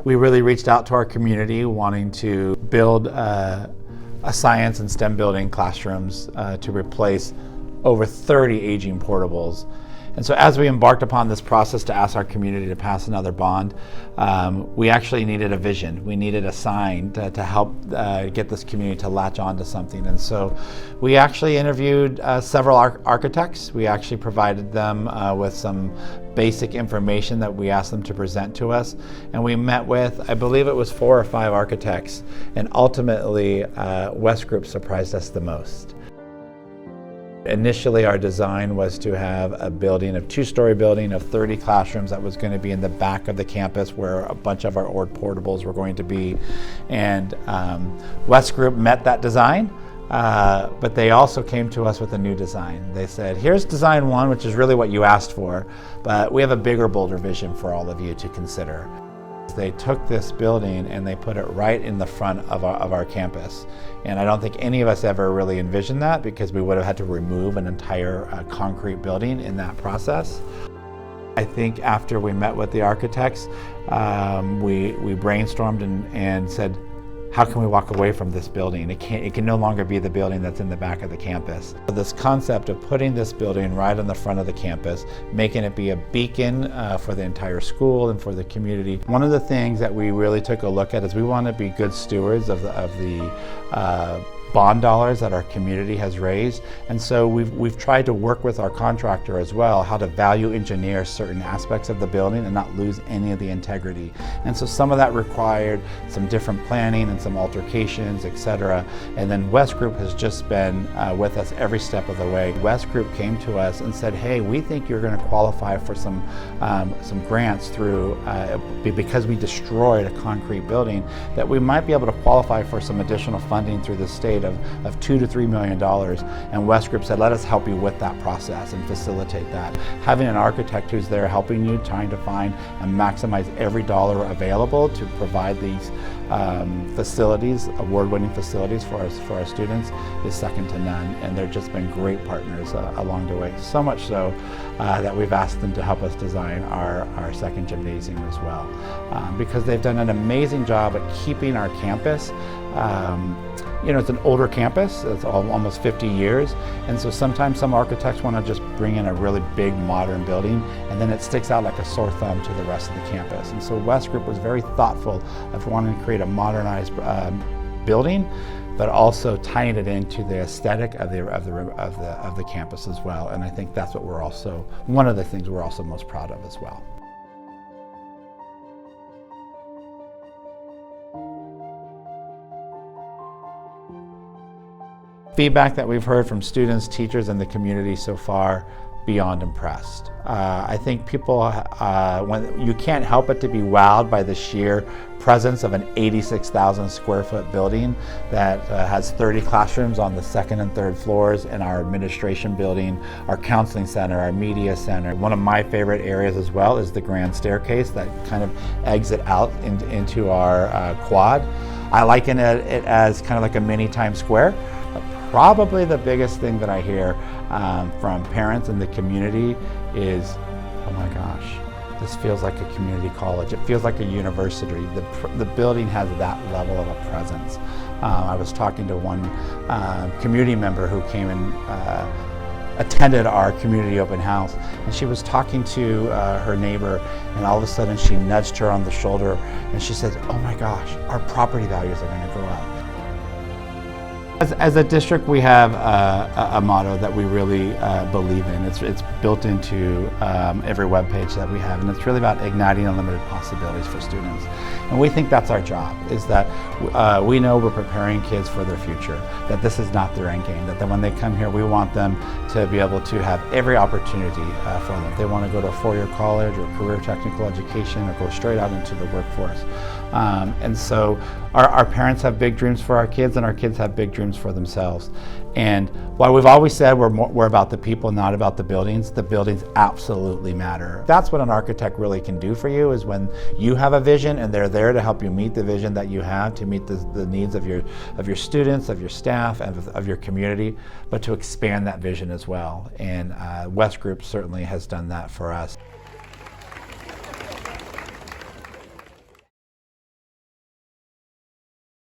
We really reached out to our community wanting to build a science and STEM building classrooms to replace over 30 aging portables. And so as we embarked upon this process to ask our community to pass another bond, we actually needed a vision. We needed a sign to help get this community to latch on to something. And so we actually interviewed several architects. We actually provided them with some basic information that we asked them to present to us. And we met with, I believe it was 4 or 5 architects. And ultimately, Westgroup surprised us the most. Initially, our design was to have a building, a 2-story building of 30 classrooms that was going to be in the back of the campus where a bunch of our old portables were going to be. And Westgroup met that design, but they also came to us with a new design. They said, here's design 1, which is really what you asked for, but we have a bigger, bolder vision for all of you to consider. They took this building and they put it right in the front of our campus. And I don't think any of us ever really envisioned that, because we would have had to remove an entire concrete building in that process. I think after we met with the architects, we brainstormed and said, how can we walk away from this building? It can no longer be the building that's in the back of the campus. This concept of putting this building right on the front of the campus, making it be a beacon for the entire school and for the community. One of the things that we really took a look at is we want to be good stewards of the bond dollars that our community has raised. And so we've tried to work with our contractor as well, how to value engineer certain aspects of the building and not lose any of the integrity. And so some of that required some different planning and some altercations, etc. And then Westgroup has just been with us every step of the way. Westgroup came to us and said, hey, we think you're going to qualify for some grants through, because we destroyed a concrete building, that we might be able to qualify for some additional funding through the state of $2 to $3 million. And Westgroup said, let us help you with that process and facilitate that. Having an architect who's there helping you, trying to find and maximize every dollar available to provide these facilities, award-winning facilities for our students, is second to none. And they've just been great partners along the way. So much so that we've asked them to help us design our second gymnasium as well. Because they've done an amazing job at keeping our campus. You know, it's an older campus, it's almost 50 years, and so sometimes some architects want to just bring in a really big modern building, and then it sticks out like a sore thumb to the rest of the campus. And so Westgroup was very thoughtful of wanting to create a modernized building, but also tying it into the aesthetic of the campus as well. And I think that's what we're also, one of the things we're also most proud of as well. Feedback that we've heard from students, teachers, and the community so far, beyond impressed. I think people, when you can't help but to be wowed by the sheer presence of an 86,000 square foot building that has 30 classrooms on the 2nd and 3rd floors, in our administration building, our counseling center, our media center. One of my favorite areas as well is the grand staircase that kind of exit out into our quad. I liken it as kind of like a mini Times Square. Probably the biggest thing that I hear from parents in the community is, oh my gosh, this feels like a community college. It feels like a university. The building has that level of a presence. I was talking to one community member who came and attended our community open house, and she was talking to her neighbor, and all of a sudden she nudged her on the shoulder and she said, oh my gosh, our property values are going to go up. As a district, we have a motto that we really believe in. It's built into every webpage that we have, and it's really about igniting unlimited possibilities for students. And we think that's our job, is that we know we're preparing kids for their future, that this is not their end game, that when they come here, we want them to be able to have every opportunity for them. If they want to go to a 4-year college or career technical education, or go straight out into the workforce. And so our parents have big dreams for our kids, and our kids have big dreams for themselves. And while we've always said we're about the people, not about the buildings absolutely matter. That's what an architect really can do for you, is when you have a vision and they're there to help you meet the vision that you have, to meet the needs of your students, of your staff, and of your community, but to expand that vision as well. And Westgroup certainly has done that for us.